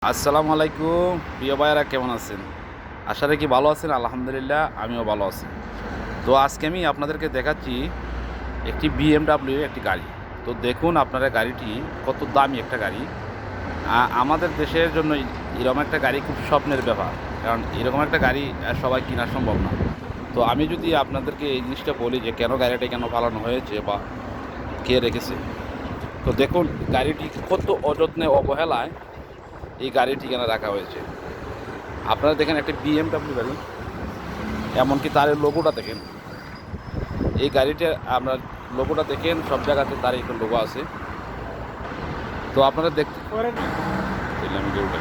আসসালামু আলাইকুম প্রিয় ভাইয়েরা, কেমন আছেন? আশা রাখি ভালো আছেন। আলহামদুলিল্লাহ, আমিও ভালো আছি। তো আজকে আমি আপনাদেরকে দেখাচ্ছি একটি BMW একটি গাড়ি। তো দেখুন আপনারা, গাড়িটি কত দামি একটা গাড়ি। আমাদের দেশের জন্য এরকম একটা গাড়ি খুব স্বপ্নের ব্যাপার, কারণ এরকম একটা গাড়ি সবাই কেনা সম্ভব না। তো আমি যদি আপনাদেরকে এই জিনিসটা বলি যে কেন গাড়িটা কেন পালানো হয়েছে বা কে রেখেছে, তো দেখুন গাড়িটি কত অযত্নে অবহেলায় এই গাড়ির ঠিকানা রাখা হয়েছে। আপনারা দেখেন একটা BMW গাড়ি, এমনকি তার লোগোটা দেখেন। এই গাড়িটা আপনার লোগোটা দেখেন, সব জায়গাতে তার একটা লোগো আছে। তো আপনারা দেখতে দিলাম গরুটা।